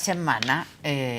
Semana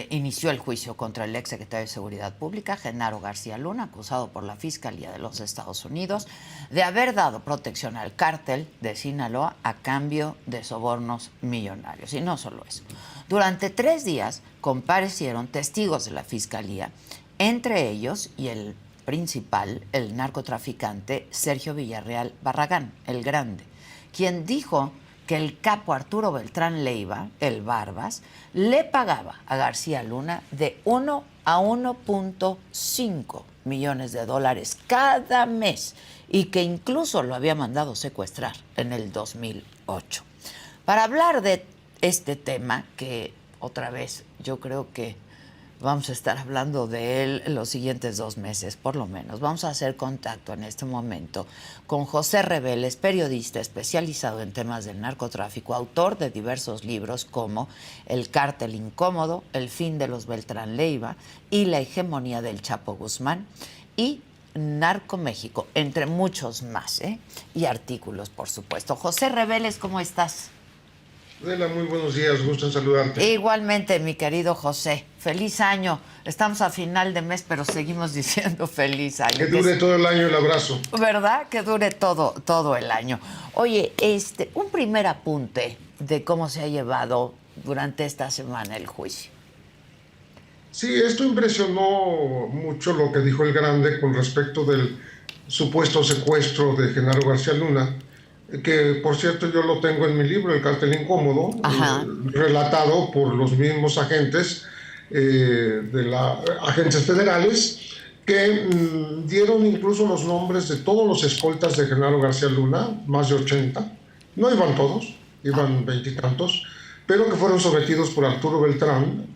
inició el juicio contra el exsecretario de Seguridad Pública, Genaro García Luna, acusado por la Fiscalía de los Estados Unidos de haber dado protección al cártel de Sinaloa a cambio de sobornos millonarios. Y no solo eso. Durante 3 días comparecieron testigos de la Fiscalía, entre ellos y el principal, el narcotraficante Sergio Villarreal Barragán, el Grande, quien dijo que el capo Arturo Beltrán Leiva, el Barbas, le pagaba a García Luna de 1 a 1.5 millones de dólares cada mes y que incluso lo había mandado secuestrar en el 2008. Para hablar de este tema, que otra vez yo creo que vamos a estar hablando de él los siguientes 2 meses, por lo menos. Vamos a hacer contacto en este momento con José Reveles, periodista especializado en temas del narcotráfico, autor de diversos libros como El cártel incómodo, El fin de los Beltrán Leiva y La hegemonía del Chapo Guzmán y Narco México, entre muchos más, y artículos, por supuesto. José Reveles, ¿cómo estás? Adela, muy buenos días, gusto en saludarte. Igualmente, mi querido José, feliz año. Estamos a final de mes, pero seguimos diciendo feliz año. Que dure todo el año el abrazo. ¿Verdad? Que dure todo el año. Oye, un primer apunte de cómo se ha llevado durante esta semana el juicio. Sí, esto impresionó mucho lo que dijo el Grande con respecto del supuesto secuestro de Genaro García Luna, que por cierto yo lo tengo en mi libro, El cártel incómodo, relatado por los mismos agentes agentes federales que dieron incluso los nombres de todos los escoltas de Genaro García Luna, más de 80. No iban todos, iban 20 y tantos, pero que fueron sometidos por Arturo Beltrán.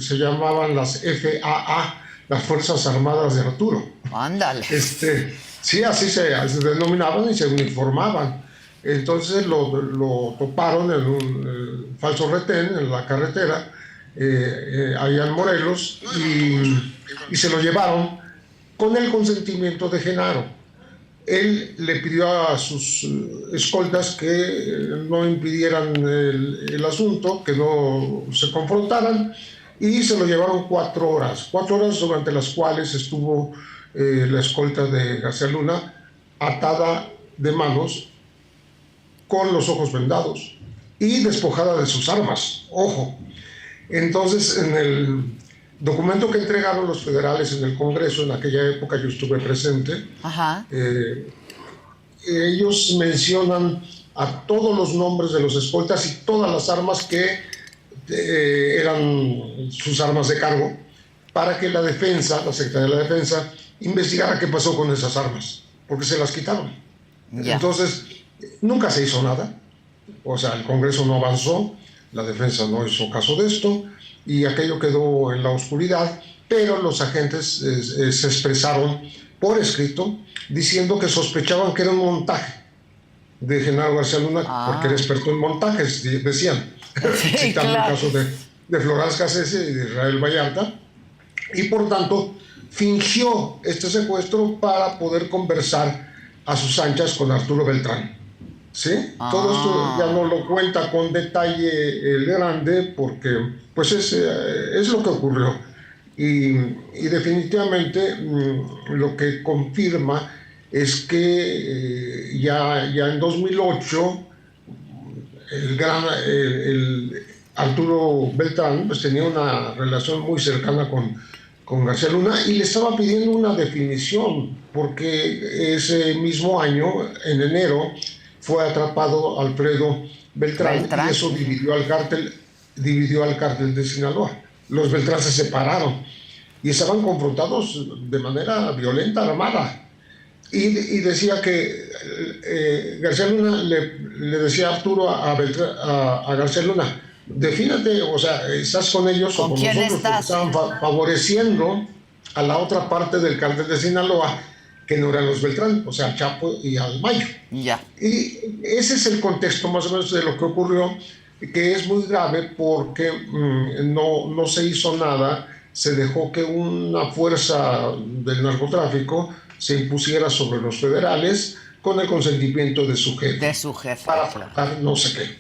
Se llamaban las FAA, las Fuerzas Armadas de Arturo. Ándale. Sí, así se denominaban y se uniformaban. Entonces lo toparon en un falso retén en la carretera, allá en Morelos, y se lo llevaron con el consentimiento de Genaro. Él le pidió a sus escoltas que no impidieran el asunto, que no se confrontaran, y se lo llevaron 4 horas. 4 horas durante las cuales estuvo la escolta de García Luna atada de manos, con los ojos vendados y despojada de sus armas. Ojo. Entonces, en el documento que entregaron los federales en el Congreso, en aquella época yo estuve presente, ellos mencionan a todos los nombres de los escoltas y todas las armas que eran sus armas de cargo, para que la defensa, la Secretaría de la Defensa, investigara qué pasó con esas armas, porque se las quitaron. Entonces, nunca se hizo nada, o sea, el Congreso no avanzó, la defensa no hizo caso de esto, y aquello quedó en la oscuridad, pero los agentes se expresaron por escrito, diciendo que sospechaban que era un montaje de Genaro García Luna, porque era experto en montajes, decían, citando el caso de Florence Cassese y de Israel Vallarta, y por tanto fingió este secuestro para poder conversar a sus anchas con Arturo Beltrán. ¿Sí? Todo esto ya no lo cuenta con detalle el Grande, porque pues es lo que ocurrió. Y definitivamente lo que confirma es que ya en 2008 el Arturo Beltrán pues tenía una relación muy cercana con García Luna y le estaba pidiendo una definición, porque ese mismo año, en enero, fue atrapado Alfredo Beltrán y eso dividió al cártel de Sinaloa. Los Beltrán se separaron y estaban confrontados de manera violenta, armada. Y decía que García Luna le decía a Arturo a García Luna: defínate, o sea, ¿estás con ellos o con nosotros? Porque estaban favoreciendo a la otra parte del cártel de Sinaloa, que no eran los Beltrán, o sea, al Chapo y al Mayo. Y ese es el contexto más o menos de lo que ocurrió, que es muy grave porque no se hizo nada, se dejó que una fuerza del narcotráfico se impusiera sobre los federales con el consentimiento de su jefe. De su jefe. Para no sé qué.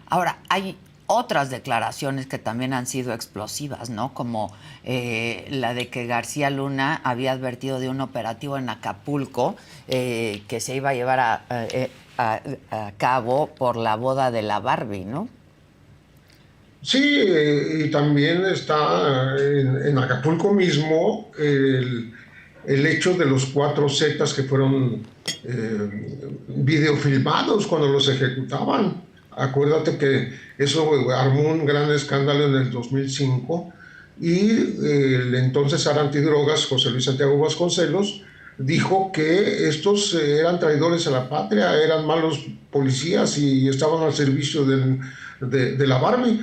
Ahora, hay otras declaraciones que también han sido explosivas, ¿no? Como la de que García Luna había advertido de un operativo en Acapulco que se iba a llevar a cabo por la boda de la Barbie, ¿no? Sí, y también está en Acapulco mismo el hecho de los 4 Zetas que fueron videofilmados cuando los ejecutaban. Acuérdate que eso armó un gran escándalo en el 2005 y el entonces antidrogas, José Luis Santiago Vasconcelos, dijo que estos eran traidores a la patria, eran malos policías y estaban al servicio de la Barbie.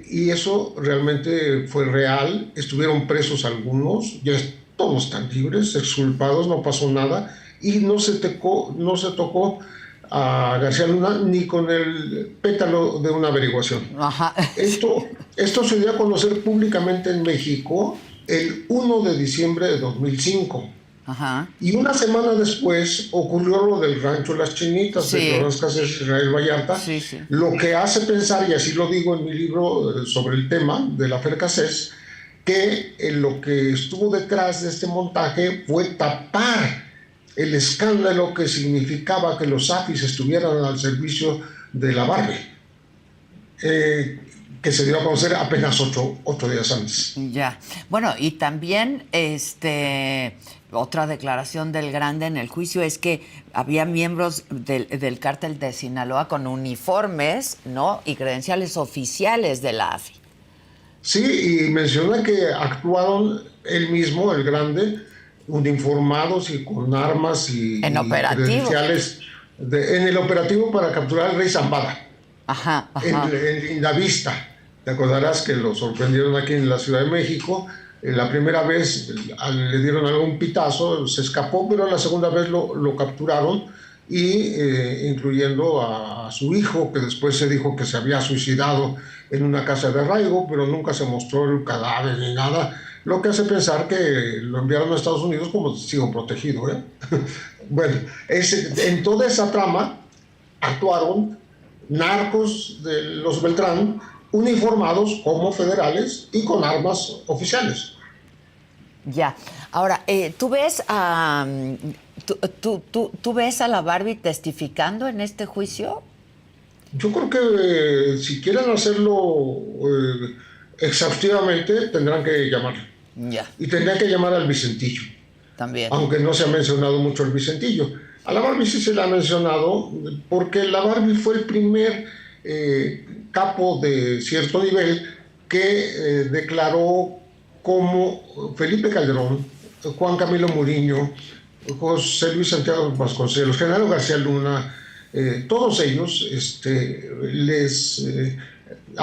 Y eso realmente fue real. Estuvieron presos algunos, ya todos están libres, exculpados, no pasó nada y no se tocó a García Luna ni con el pétalo de una averiguación. Ajá. Esto se dio a conocer públicamente en México el 1 de diciembre de 2005. Ajá. Y una semana después ocurrió lo del rancho Las Chinitas, sí, de Florence Cassés, Israel Vallarta, sí, sí. Lo que hace pensar, y así lo digo en mi libro sobre el tema de la Fer Cassés, que lo que estuvo detrás de este montaje fue tapar el escándalo que significaba que los AFIS estuvieran al servicio de la Barbie, que se dio a conocer apenas 8 días antes. Ya. Bueno, y también otra declaración del Grande en el juicio es que había miembros del cártel de Sinaloa con uniformes, ¿no? Y credenciales oficiales de la AFI. Sí, y menciona que actuaron él mismo, el Grande, uniformados y con armas y credenciales en el operativo para capturar al rey Zambada. Ajá. En Lindavista. Te acordarás que lo sorprendieron aquí en la Ciudad de México. La primera vez le dieron algún pitazo, se escapó, pero la segunda vez lo capturaron, y incluyendo a su hijo, que después se dijo que se había suicidado en una casa de arraigo, pero nunca se mostró el cadáver ni nada, lo que hace pensar que lo enviaron a Estados Unidos como testigo protegido. Bueno, en toda esa trama actuaron narcos de los Beltrán, uniformados como federales y con armas oficiales. Ya. Ahora, ¿tú ves a tú ves a la Barbie testificando en este juicio? Yo creo que si quieren hacerlo exhaustivamente, tendrán que llamarlo. Ya. Y tendrán que llamar al Vicentillo. También. Aunque no se ha mencionado mucho el Vicentillo. A la Barbie sí se le ha mencionado porque la Barbie fue el primer capo de cierto nivel que declaró como Felipe Calderón, Juan Camilo Murillo, José Luis Santiago Vasconcelos, Genaro García Luna, todos ellos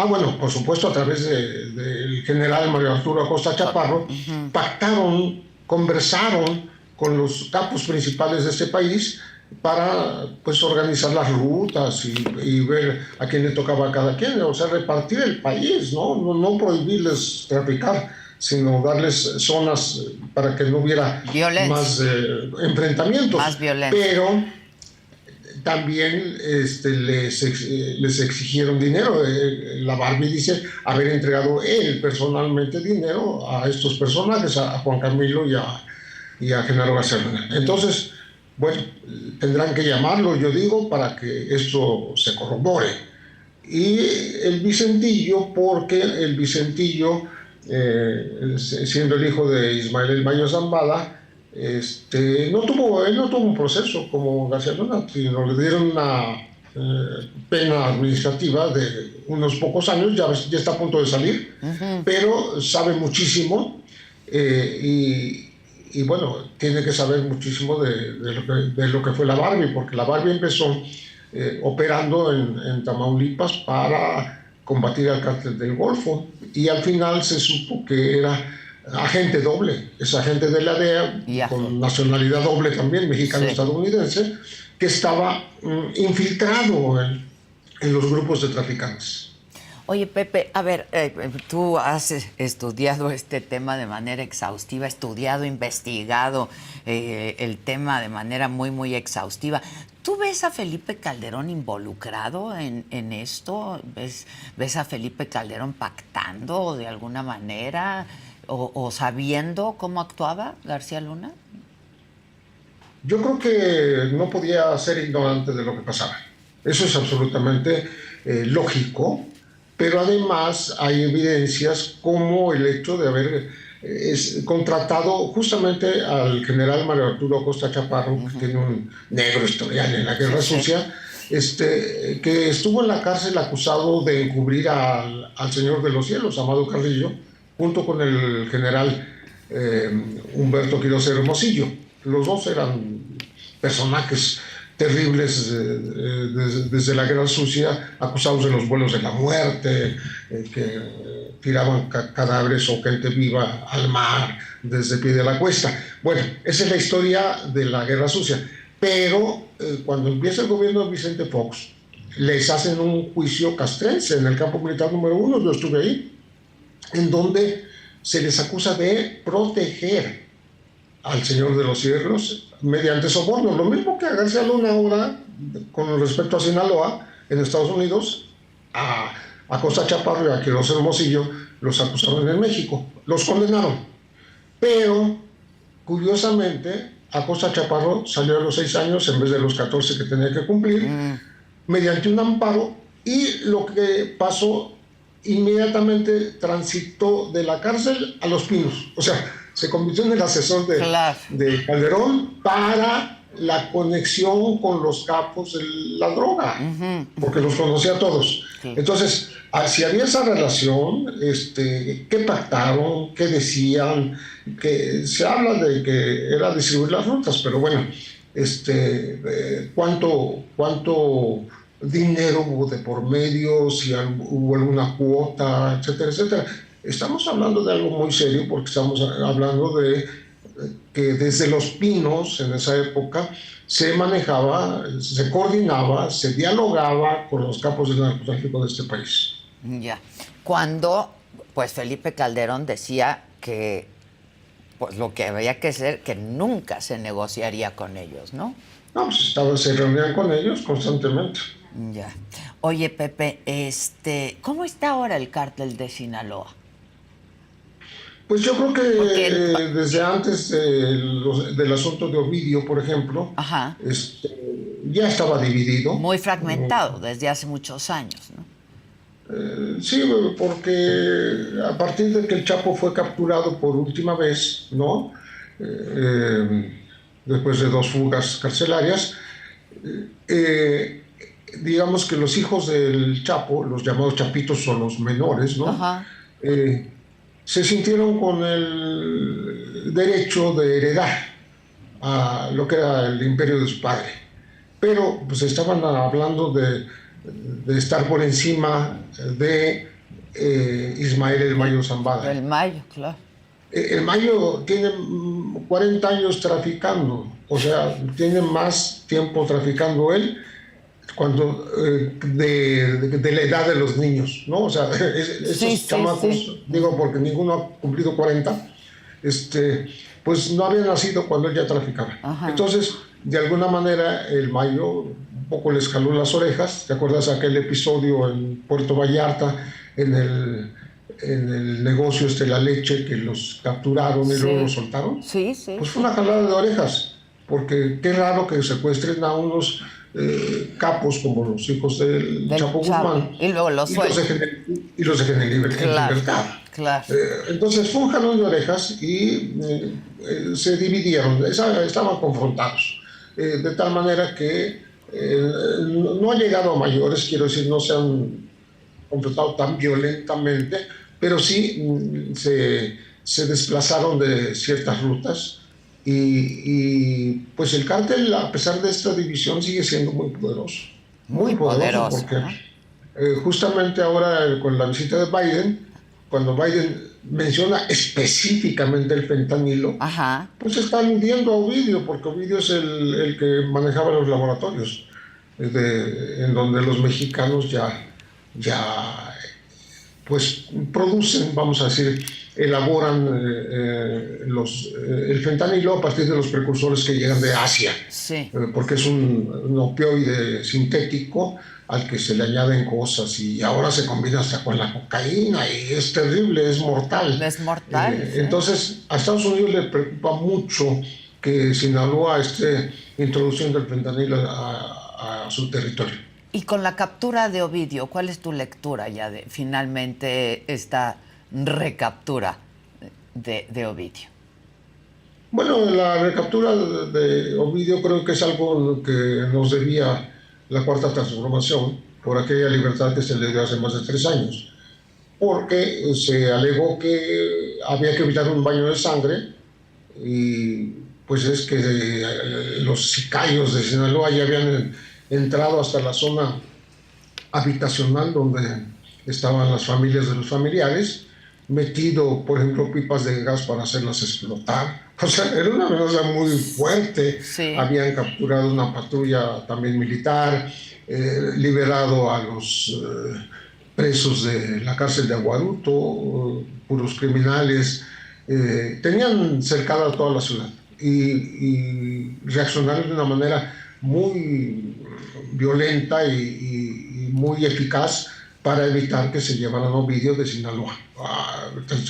bueno, por supuesto a través del general Mario Arturo Acosta Chaparro, pactaron, conversaron con los capos principales de este país para pues organizar las rutas y ver a quién le tocaba a cada quien, o sea, repartir el país, no prohibirles traficar, sino darles zonas para que no hubiera más enfrentamientos. Más violencia. Pero también les exigieron dinero. La Barbie dice haber entregado él personalmente dinero a estos personajes, a Juan Camilo y a Genaro García Luna. Entonces, bueno, tendrán que llamarlo, yo digo, para que esto se corrobore. Y el Vicentillo, porque el Vicentillo, siendo el hijo de Ismael El Mayo Zambada, él no tuvo un proceso como García Luna, sino le dieron una pena administrativa de unos pocos años, ya está a punto de salir, pero sabe muchísimo y bueno, tiene que saber muchísimo de lo que fue la Barbie, porque la Barbie empezó operando en Tamaulipas para combatir al cártel del Golfo, y al final se supo que era agente doble, es agente de la DEA, con nacionalidad doble también, mexicano-estadounidense, que estaba infiltrado en los grupos de traficantes. Oye, Pepe, a ver, tú has estudiado este tema de manera exhaustiva, estudiado, investigado el tema de manera muy, muy exhaustiva. ¿Tú ves a Felipe Calderón involucrado en esto? ¿Ves a Felipe Calderón pactando de alguna manera o sabiendo cómo actuaba García Luna? Yo creo que no podía ser ignorante de lo que pasaba. Eso es absolutamente lógico, pero además hay evidencias como el hecho de haber contratado justamente al general Mario Arturo Acosta Chaparro, que tiene un negro historial en la Guerra Sucia, que estuvo en la cárcel acusado de encubrir al Señor de los Cielos, Amado Carrillo, junto con el general Humberto Quiroz Hermosillo. Los dos eran personajes terribles desde la Guerra Sucia, acusados de los vuelos de la muerte, que tiraban cadáveres o gente viva al mar desde pie de la cuesta. Bueno, esa es la historia de la Guerra Sucia. Pero cuando empieza el gobierno de Vicente Fox, les hacen un juicio castrense en el campo militar número 1, yo estuve ahí, en donde se les acusa de proteger al Señor de los Cielos mediante soborno. Lo mismo que a García Luna ahora, con respecto a Sinaloa, en Estados Unidos, a Acosta Chaparro y a Quiroz Hermosillo los acusaron en México. Los condenaron. Pero, curiosamente, Acosta Chaparro salió a los 6 años en vez de los 14 que tenía que cumplir, mediante un amparo, y lo que pasó, inmediatamente transitó de la cárcel a Los Pinos. O sea, se convirtió en el asesor de Calderón para la conexión con los capos de la droga, porque los conocía a todos. Entonces, si había esa relación, ¿qué pactaron? ¿Qué decían? Que se habla de que era distribuir las rutas, pero bueno, ¿cuánto dinero hubo de por medio? Si hubo alguna cuota, etcétera, etcétera. Estamos hablando de algo muy serio, porque estamos hablando de que desde Los Pinos, en esa época, se manejaba, se coordinaba, se dialogaba con los capos del narcotráfico de este país. Ya. Cuando, pues, Felipe Calderón decía que pues lo que había que hacer, que nunca se negociaría con ellos, ¿no? No, pues se reunían con ellos constantemente. Ya. Oye, Pepe, ¿cómo está ahora el cártel de Sinaloa? Pues yo creo que desde antes del asunto de Ovidio, por ejemplo, ya estaba dividido. Muy fragmentado desde hace muchos años, ¿no? Sí, porque a partir de que el Chapo fue capturado por última vez, ¿no? Después de 2 fugas carcelarias, digamos que los hijos del Chapo, los llamados chapitos o los menores, ¿no? Se sintieron con el derecho de heredar a lo que era el imperio de su padre. Pero pues estaban hablando de estar por encima de Ismael El Mayo Zambada. El Mayo, claro. El Mayo tiene 40 años traficando, o sea, tiene más tiempo traficando él de la edad de los niños, ¿no? O sea, esos chamacos, digo porque ninguno ha cumplido 40, pues no habían nacido cuando él ya traficaba. Entonces, de alguna manera, el Mayo un poco le escaló las orejas. ¿Te acuerdas aquel episodio en Puerto Vallarta, en el negocio la leche, que los capturaron y luego los soltaron? Sí. Pues fue una jalada de orejas, porque qué raro que secuestren a unos capos como los hijos del Chapo Guzmán y luego los dejen en libertad. Claro. Entonces fue un jalón de orejas y se dividieron, estaban confrontados, de tal manera que no ha llegado a mayores, quiero decir, no se han confrontado tan violentamente, pero sí se desplazaron de ciertas rutas. Y pues el cártel, a pesar de esta división, sigue siendo muy poderoso. Muy poderoso, porque justamente ahora con la visita de Biden, cuando Biden menciona específicamente el fentanilo, pues está aludiendo a Ovidio, porque Ovidio es el que manejaba los laboratorios, en donde los mexicanos ya pues producen, vamos a decir, elaboran el fentanilo a partir de los precursores que llegan de Asia, Sí. Porque es un opioide sintético al que se le añaden cosas y ahora se combina hasta con la cocaína y es terrible, es mortal. Es mortal. Sí. Entonces, a Estados Unidos le preocupa mucho que Sinaloa esté introduciendo el fentanilo a su territorio. Y con la captura de Ovidio, ¿cuál es tu lectura ya de finalmente esta recaptura de Ovidio? Bueno, la recaptura de Ovidio creo que es algo que nos debía la Cuarta Transformación por aquella libertad que se le dio hace más de 3 años, porque se alegó que había que evitar un baño de sangre y pues es que los sicarios de Sinaloa ya habían entrado hasta la zona habitacional donde estaban las familias de los familiares, metido, por ejemplo, pipas de gas para hacerlas explotar. O sea, era una amenaza muy fuerte. Sí. Habían capturado una patrulla también militar, liberado a los presos de la cárcel de Aguaruto, puros criminales. Tenían cercada toda la ciudad y reaccionaron de una manera muy violenta y muy eficaz para evitar que se llevaran Ovidio de Sinaloa,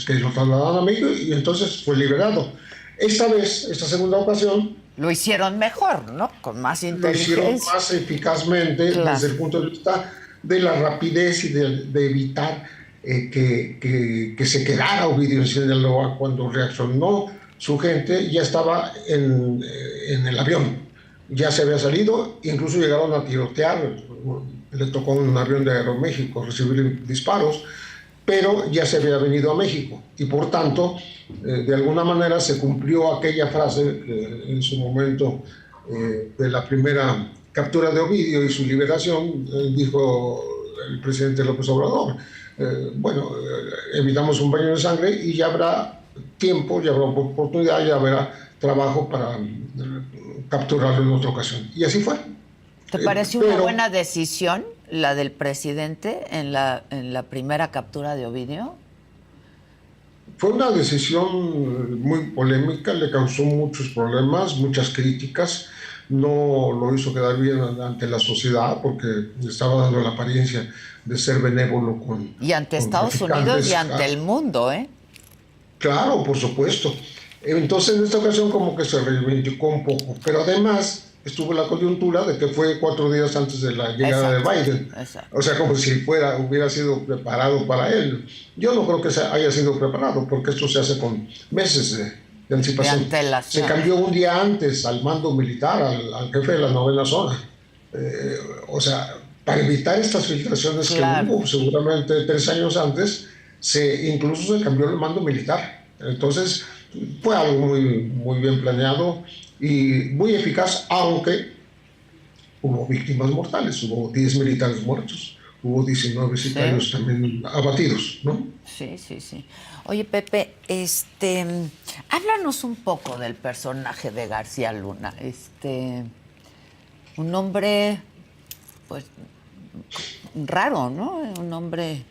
que lo trasladaran a México y entonces fue liberado. Esta vez, esta segunda ocasión, lo hicieron mejor, ¿no? Con más inteligencia. Lo hicieron más eficazmente, claro, desde el punto de vista de la rapidez y de evitar que se quedara Ovidio en Sinaloa. Cuando reaccionó su gente, ya estaba en el avión. Ya se había salido, incluso llegaron a tirotear, le tocó un avión de Aeroméxico recibir disparos, pero ya se había venido a México y por tanto, de alguna manera se cumplió aquella frase que en su momento de la primera captura de Ovidio y su liberación, dijo el presidente López Obrador, evitamos un baño de sangre y ya habrá tiempo, ya habrá oportunidad, ya habrá trabajo para capturarlo en otra ocasión. Y así fue. ¿Te pareció una buena decisión la del presidente en la primera captura de Ovidio? Fue una decisión muy polémica, le causó muchos problemas, muchas críticas. No lo hizo quedar bien ante la sociedad porque estaba dando la apariencia de ser benévolo con... Y ante Estados Unidos y ante el mundo, ¿eh? Claro, por supuesto. Entonces, en esta ocasión como que se reivindicó un poco, pero además estuvo la coyuntura de que fue 4 días antes de la llegada de Biden. Exacto. O sea, como si hubiera sido preparado para él. Yo no creo que haya sido preparado, porque esto se hace con meses de anticipación. Se cambió un día antes al mando militar, al jefe de la 9ª zona. O sea, para evitar estas filtraciones, claro, que hubo seguramente 3 años antes, incluso se cambió el mando militar. Entonces, fue algo muy bien planeado y muy eficaz, aunque hubo víctimas mortales, hubo 10 militares muertos, hubo 19 sicarios también abatidos, ¿no? Sí. Oye, Pepe, háblanos un poco del personaje de García Luna. Un hombre, pues, raro, ¿no? Un hombre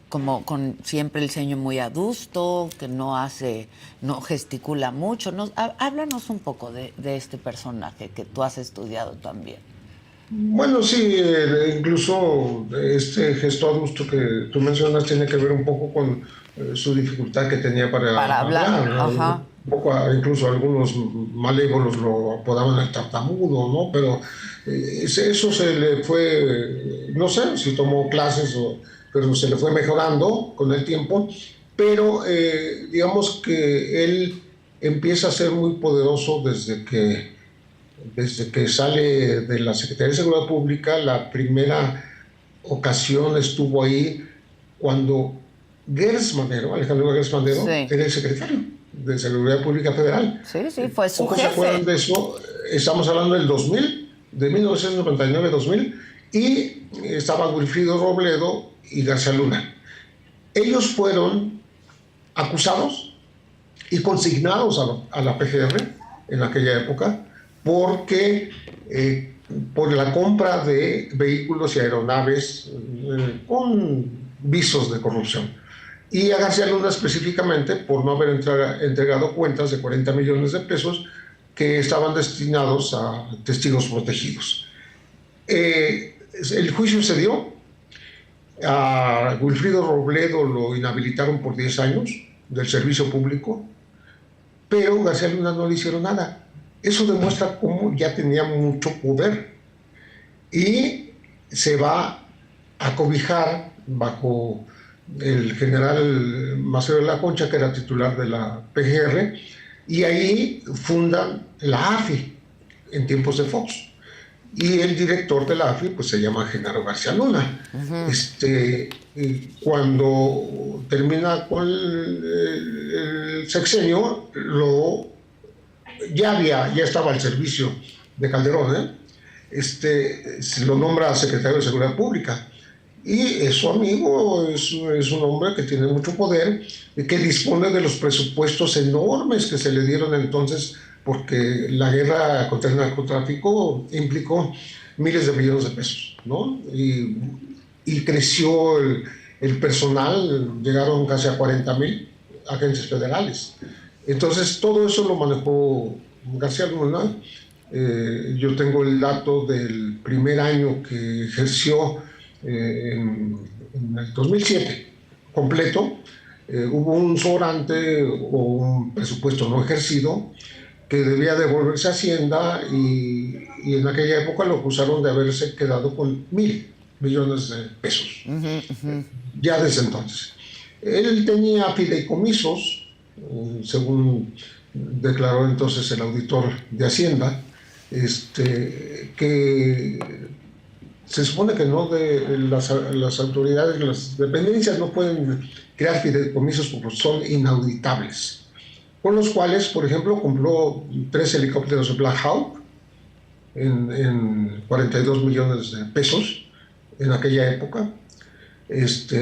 como con siempre el ceño muy adusto, que no gesticula mucho. Háblanos un poco de este personaje que tú has estudiado también. Bueno, sí, incluso este gesto adusto que tú mencionas tiene que ver un poco con su dificultad que tenía para hablar. Ajá. Un poco, incluso algunos malévolos lo apodaban el tartamudo, ¿no? Pero eso se le fue, no sé si tomó clases pero se le fue mejorando con el tiempo, pero digamos que él empieza a ser muy poderoso desde que sale de la Secretaría de Seguridad Pública. La primera ocasión estuvo ahí cuando Alejandro Gers Manero, sí, era el secretario de Seguridad Pública Federal. Sí, fue su jefe. ¿Se acuerdan de eso? Estamos hablando del 2000, de 1999-2000, y estaba Wilfrido Robledo y García Luna. Ellos fueron acusados y consignados a la PGR en aquella época porque por la compra de vehículos y aeronaves con visos de corrupción. Y a García Luna específicamente por no haber entregado cuentas de 40 millones de pesos que estaban destinados a testigos protegidos. El juicio se dio. A Wilfrido Robledo lo inhabilitaron por 10 años del servicio público, pero García Luna no le hicieron nada. Eso demuestra cómo ya tenía mucho poder y se va a cobijar bajo el general Maceo de la Concha, que era titular de la PGR, y ahí fundan la AFI en tiempos de Fox. Y el director de la AFI pues se llama Genaro García Luna. Cuando termina con el sexenio, ya estaba al servicio de Calderón, se lo nombra secretario de Seguridad Pública. Y es su amigo, es un hombre que tiene mucho poder y que dispone de los presupuestos enormes que se le dieron entonces, porque la guerra contra el narcotráfico implicó miles de millones de pesos, ¿no? Y creció el personal, llegaron casi a 40,000 agentes federales. Entonces todo eso lo manejó García Luna. Yo tengo el dato del primer año que ejerció en el 2007, completo. Hubo un sobrante o un presupuesto no ejercido que debía devolverse a Hacienda y en aquella época lo acusaron de haberse quedado con 1,000 millones de pesos. Ya desde entonces. Él tenía fideicomisos, según declaró entonces el auditor de Hacienda, que se supone que no, las autoridades, las dependencias no pueden crear fideicomisos porque son inauditables, con los cuales, por ejemplo, compró 3 helicópteros de Black Hawk en 42 millones de pesos en aquella época.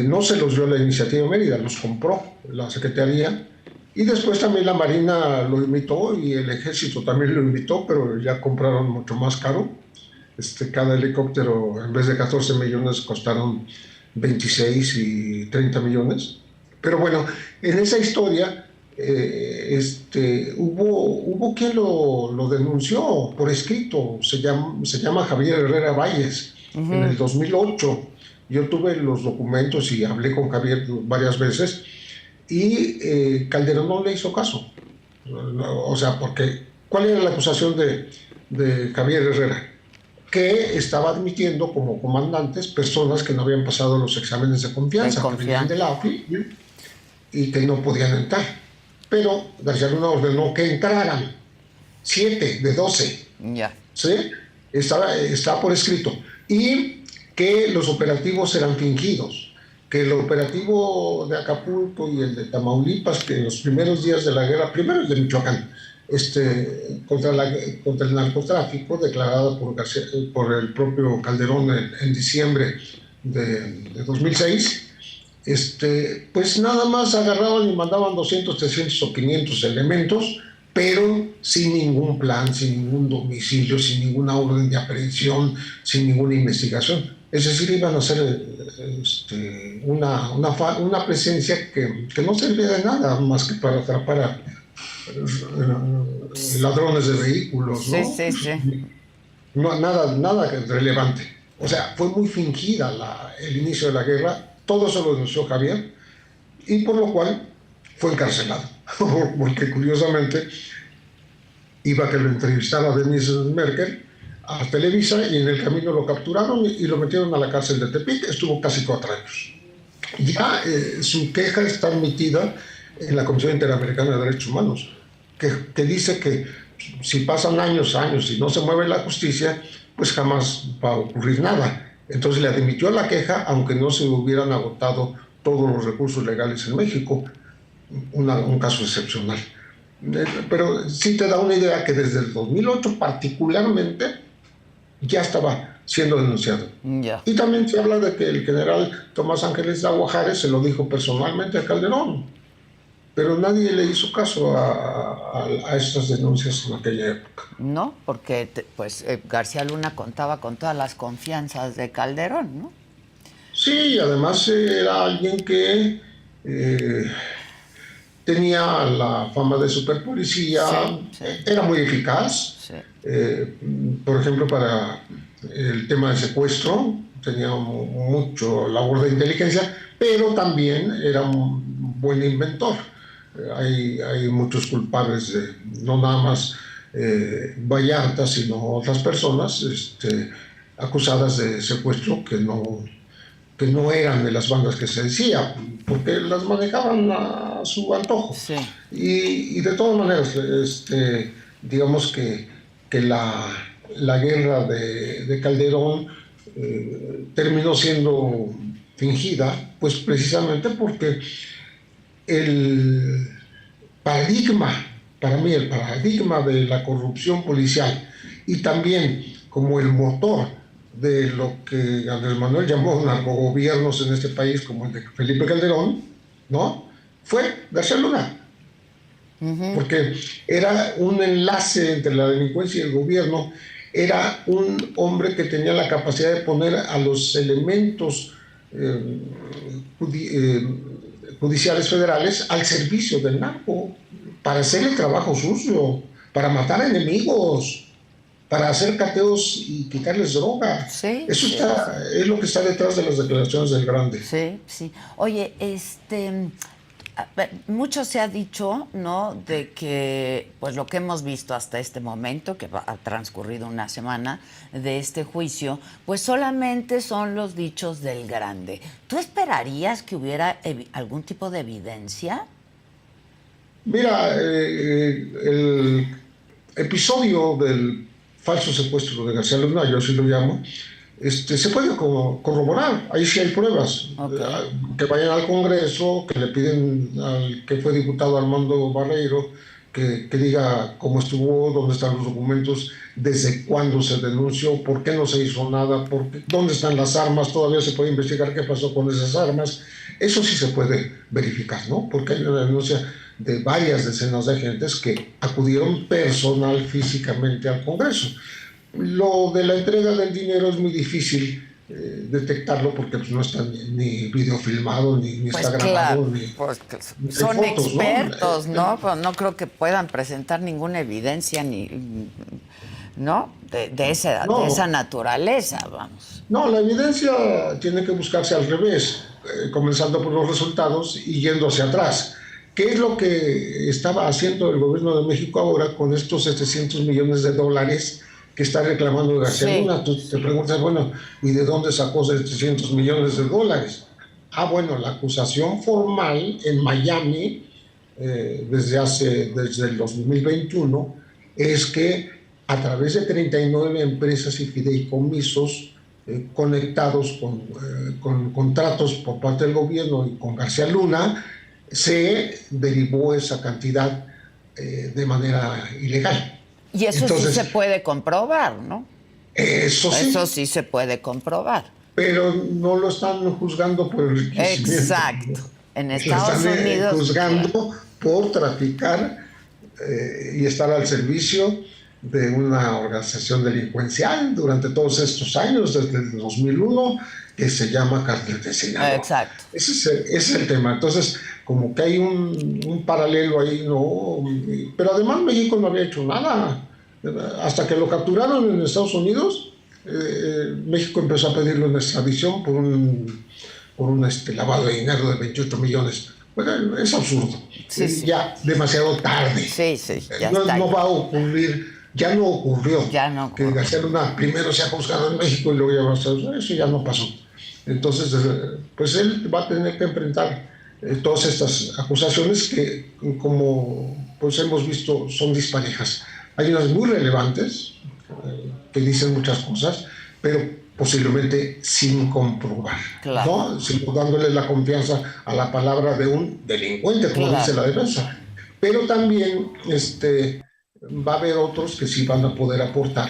No se los dio la Iniciativa Mérida, los compró la Secretaría, y después también la Marina lo imitó y el Ejército también lo imitó, pero ya compraron mucho más caro. Cada helicóptero, en vez de 14 millones, costaron 26 y 30 millones. Pero bueno, en esa historia hubo quien lo denunció por escrito. Se llama Javier Herrera Valles. En el 2008 yo tuve los documentos y hablé con Javier varias veces y Calderón no le hizo caso. O sea, porque ¿cuál era la acusación de Javier Herrera? Que estaba admitiendo como comandantes personas que no habían pasado los exámenes de confianza, que venían de la AFI y que no podían entrar. Pero García Luna ordenó que entraran 7 de 12. ¿Sí? Está por escrito. Y que los operativos eran fingidos. Que el operativo de Acapulco y el de Tamaulipas, que en los primeros días de la guerra, primero el de Michoacán, contra el narcotráfico, declarado por el propio Calderón en diciembre de 2006, pues nada más agarraban y mandaban 200, 300 o 500 elementos, pero sin ningún plan, sin ningún domicilio, sin ninguna orden de aprehensión, sin ninguna investigación. Es decir, iban a hacer una presencia que no servía de nada más que para atrapar a ladrones de vehículos, ¿no? Sí. No, nada relevante. O sea, fue muy fingida el inicio de la guerra. Todo eso lo denunció Javier y por lo cual fue encarcelado. Porque curiosamente iba a que lo entrevistara Denise Merkel a Televisa y en el camino lo capturaron y lo metieron a la cárcel de Tepic. Estuvo casi 4 años. Ya su queja está admitida en la Comisión Interamericana de Derechos Humanos, que dice que si pasan años y no se mueve la justicia, pues jamás va a ocurrir nada. Entonces le admitió la queja, aunque no se hubieran agotado todos los recursos legales en México, un caso excepcional. Pero sí te da una idea que desde el 2008 particularmente ya estaba siendo denunciado. Y también se habla de que el general Tomás Ángeles de Aguajares se lo dijo personalmente a Calderón, pero nadie le hizo caso a estas denuncias en aquella época. No, porque García Luna contaba con todas las confianzas de Calderón, ¿no? Sí, además era alguien que eh, tenía la fama de superpolicía, Sí, sí, era muy eficaz, sí. eh, por ejemplo, para el tema de secuestro, tenía mucho labor de inteligencia, pero también era un buen inventor. Hay muchos culpables, no nada más Vallarta, sino otras personas acusadas de secuestro que no eran de las bandas que se decía, porque las manejaban a su antojo. Sí. Y de todas maneras, digamos que la guerra de Calderón terminó siendo fingida, pues precisamente porque el paradigma, para mí el paradigma de la corrupción policial y también como el motor de lo que Andrés Manuel llamó narcogobiernos en este país, como el de Felipe Calderón, ¿no? Fue García Luna, porque era un enlace entre la delincuencia y el gobierno, era un hombre que tenía la capacidad de poner a los elementos eh, judiciales federales al servicio del narco, para hacer el trabajo sucio, para matar enemigos, para hacer cateos y quitarles droga. Sí, Eso sí, es lo que está detrás de las declaraciones del Grande. sí, sí. Oye, mucho se ha dicho, ¿no? De que, pues lo que hemos visto hasta este momento, que ha transcurrido una semana de este juicio, pues solamente son los dichos del Grande. ¿Tú esperarías que hubiera algún tipo de evidencia? Mira, el episodio del falso secuestro de García Luna, yo así lo llamo, se puede corroborar, ahí sí hay pruebas. Okay. Que vayan al Congreso, que le piden al que fue diputado Armando Barreiro que diga cómo estuvo, dónde están los documentos, desde cuándo se denunció, por qué no se hizo nada, dónde están las armas, todavía se puede investigar qué pasó con esas armas. Eso sí se puede verificar, ¿no? Porque hay una denuncia de varias decenas de agentes que acudieron personal físicamente al Congreso. Lo de la entrega del dinero es muy difícil detectarlo porque pues, no está ni video filmado, ni Pues está grabado, claro, pues ni son fotos, expertos, ¿no? Pues no creo que puedan presentar ninguna evidencia ¿no? De esa No, naturaleza, vamos. no, la evidencia tiene que buscarse al revés, comenzando por los resultados y yendo hacia atrás. ¿Qué es lo que estaba haciendo el gobierno de México ahora con estos 700 millones de dólares que está reclamando García Sí. Luna? Tú te preguntas, bueno, ¿y de dónde sacó 700 millones de dólares? Bueno, la acusación formal en Miami, desde el 2021, es que a través de 39 empresas y fideicomisos conectados con contratos por parte del gobierno y con García Luna, se derivó esa cantidad de manera ilegal. Y eso sí se Entonces, puede comprobar, ¿no? eso Eso sí, sí se puede comprobar. pero no lo están juzgando por el enriquecimiento. Exacto. En Lo Estados están Unidos, claro. juzgando por traficar y estar al servicio de una organización delincuencial durante todos estos años, desde el 2001, que se llama Cártel de Sinaloa. Exacto. Ese es el tema. Entonces, como que hay un paralelo ahí, ¿no? Pero además México no había hecho nada. Hasta que lo capturaron en Estados Unidos, México empezó a pedirlo en extradición por un lavado de dinero de 28 millones. Bueno, es absurdo. Sí, sí. Ya demasiado tarde. Sí, sí, ya No, está. no va a ocurrir, ya no ocurrió. Ya no que ocurrió. García Luna primero se ha juzgado en México y luego ya va a Estados Unidos. Eso ya no pasó. Entonces, pues él va a tener que enfrentar todas estas acusaciones que, como pues hemos visto, son disparejas. Hay unas muy relevantes que dicen muchas cosas, pero posiblemente sin comprobar, Claro. ¿no? Sino dándole la confianza a la palabra de un delincuente, como Claro. dice la defensa. Pero también va a haber otros que sí van a poder aportar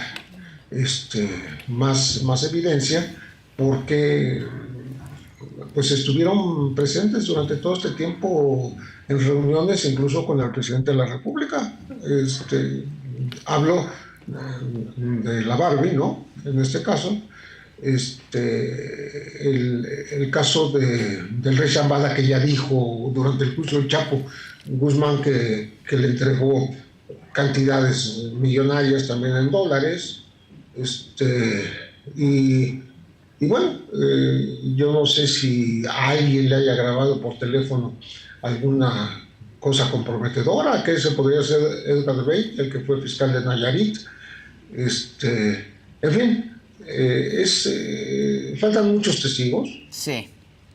más evidencia, porque pues estuvieron presentes durante todo este tiempo en reuniones, incluso con el presidente de la República. Hablo de la Barbie, ¿no? En este caso, el caso del Rey Zambada, que ya dijo durante el juicio del Chapo Guzmán que le entregó cantidades millonarias también en dólares. Y bueno, yo no sé si a alguien le haya grabado por teléfono alguna cosa comprometedora, que ese podría ser Edgar Bey, el que fue fiscal de Nayarit. En fin, faltan muchos testigos. Sí.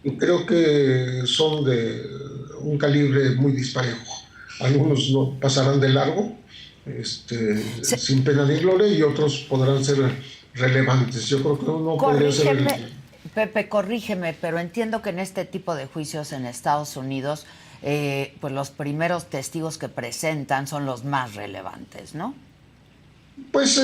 Y creo que son de un calibre muy disparejo. Algunos no pasarán de largo, Sí. sin pena ni gloria, y otros podrán ser relevantes. Yo creo que uno podría ser Pepe, corrígeme, pero entiendo que en este tipo de juicios en Estados Unidos, pues los primeros testigos que presentan son los más relevantes, ¿no? Pues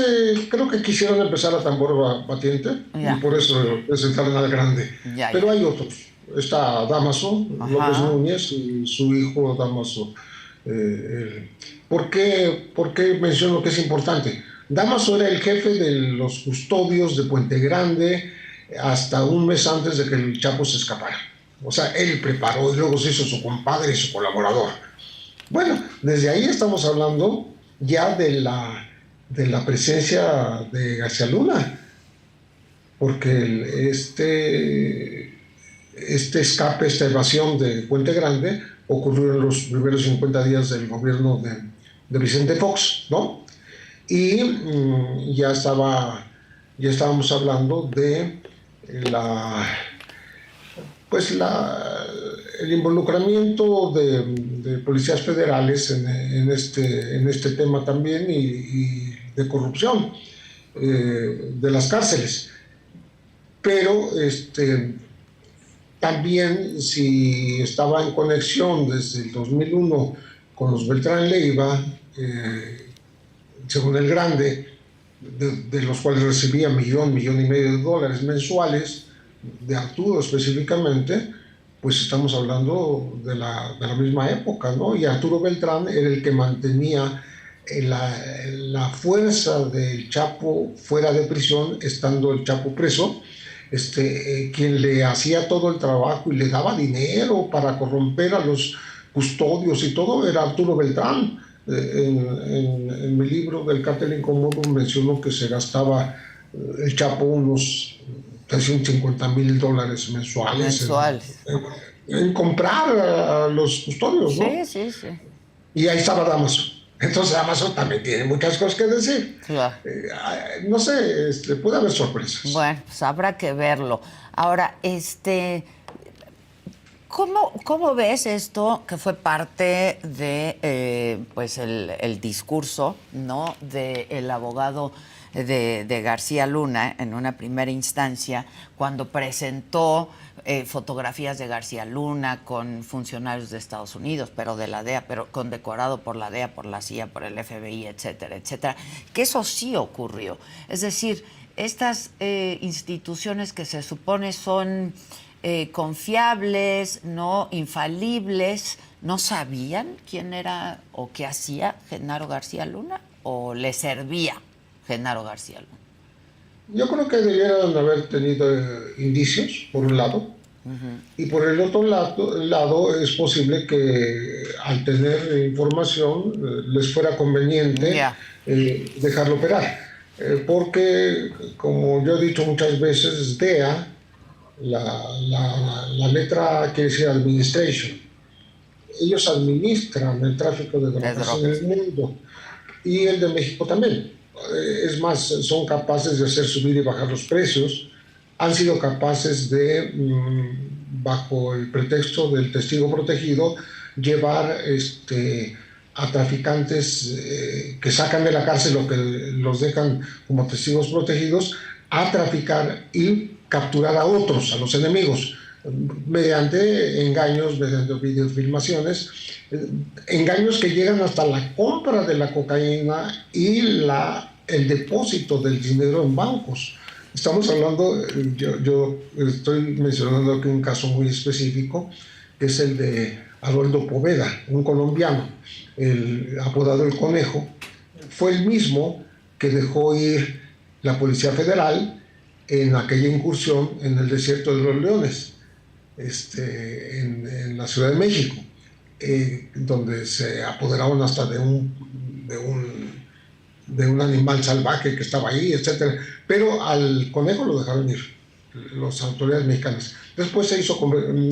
creo que quisieron empezar a tambor batiente, Ya. y por eso presentaron al grande. Ya, Pero ya. hay otros. Está Dámaso López Núñez y su hijo Dámaso. ¿Por qué menciono que es importante? Dámaso era el jefe de los custodios de Puente Grande hasta un mes antes de que el Chapo se escapara. O sea, él preparó y luego se hizo su compadre y su colaborador. Bueno, desde ahí estamos hablando ya de la presencia de García Luna, porque este escape, esta evasión de Puente Grande ocurrió en los primeros 50 días del gobierno de Vicente Fox, ¿no? Y ya estábamos hablando de el involucramiento de policías federales en este tema también, y de corrupción de las cárceles. Pero también, si estaba en conexión desde el 2001 con los Beltrán Leiva, según el Grande, de los cuales recibía millón y medio de dólares mensuales, de Arturo específicamente, pues estamos hablando de la misma época, ¿no? Y Arturo Beltrán era el que mantenía la fuerza del Chapo fuera de prisión, estando el Chapo preso. Quien le hacía todo el trabajo y le daba dinero para corromper a los custodios y todo era Arturo Beltrán. En mi libro del Cártel Incómodo menciono que se gastaba el Chapo unos $350,000 mensuales en comprar a los custodios, ¿no? Sí. Y ahí estaba Dámaso. Entonces Dámaso también tiene muchas cosas que decir. Claro. No sé, puede haber sorpresas. Bueno, pues habrá que verlo. Ahora, ¿cómo ves esto que fue parte de pues el discurso, ¿no?, del abogado de García Luna en una primera instancia, cuando presentó fotografías de García Luna con funcionarios de Estados Unidos, pero de la DEA, pero condecorado por la DEA, por la CIA, por el FBI, etcétera, etcétera? Que eso sí ocurrió. Es decir, estas instituciones que se supone son confiables, no infalibles, ¿no sabían quién era o qué hacía Genaro García Luna? ¿O le servía Genaro García Luna? Yo creo que debieran haber tenido indicios, por un lado, y por el otro lado es posible que al tener información les fuera conveniente dejarlo operar. Porque, como yo he dicho muchas veces, DEA, la letra quiere decir administration. Ellos administran el tráfico de drogas en el mundo, y el de México también. Es más, son capaces de hacer subir y bajar los precios. Han sido capaces de, bajo el pretexto del testigo protegido, llevar a traficantes que sacan de la cárcel o que los dejan como testigos protegidos, a traficar y capturar a otros, a los enemigos, mediante engaños, mediante videofilmaciones, engaños que llegan hasta la compra de la cocaína y el depósito del dinero en bancos. Estamos hablando, yo estoy mencionando aquí un caso muy específico, que es el de Aroldo Poveda, un colombiano, apodado El Conejo. Fue el mismo que dejó ir la Policía Federal en aquella incursión en el desierto de los Leones, en la Ciudad de México, donde se apoderaron hasta de un animal salvaje que estaba ahí, etcétera. Pero al conejo lo dejaron ir las autoridades mexicanas. Después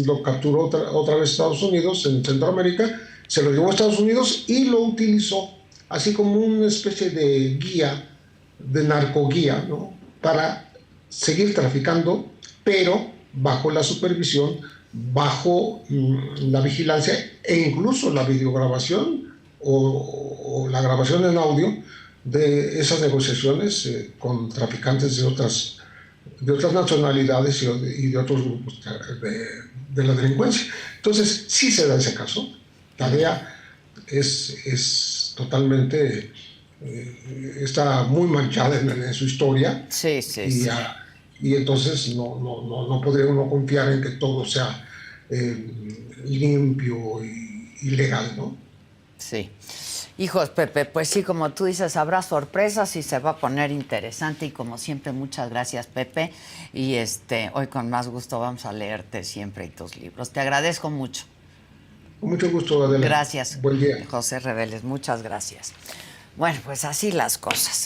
lo capturó otra vez Estados Unidos en Centroamérica, se lo llevó a Estados Unidos y lo utilizó así como una especie de guía, de narcoguía, ¿no? Para seguir traficando, pero bajo la supervisión, bajo la vigilancia e incluso la videograbación o la grabación en audio de esas negociaciones con traficantes de otras nacionalidades y de otros grupos de la delincuencia. Entonces, sí se da ese caso. La DEA es totalmente, está muy manchada en su historia. Sí, sí, sí. Y entonces no podría uno confiar en que todo sea limpio y legal, ¿no? Sí. Hijos, Pepe, pues sí, como tú dices, habrá sorpresas y se va a poner interesante y como siempre, muchas gracias, Pepe. Y hoy con más gusto vamos a leerte siempre y tus libros. Te agradezco mucho. Con mucho gusto, Adela. Gracias. Buen día. José Reveles, muchas gracias. Bueno, pues así las cosas.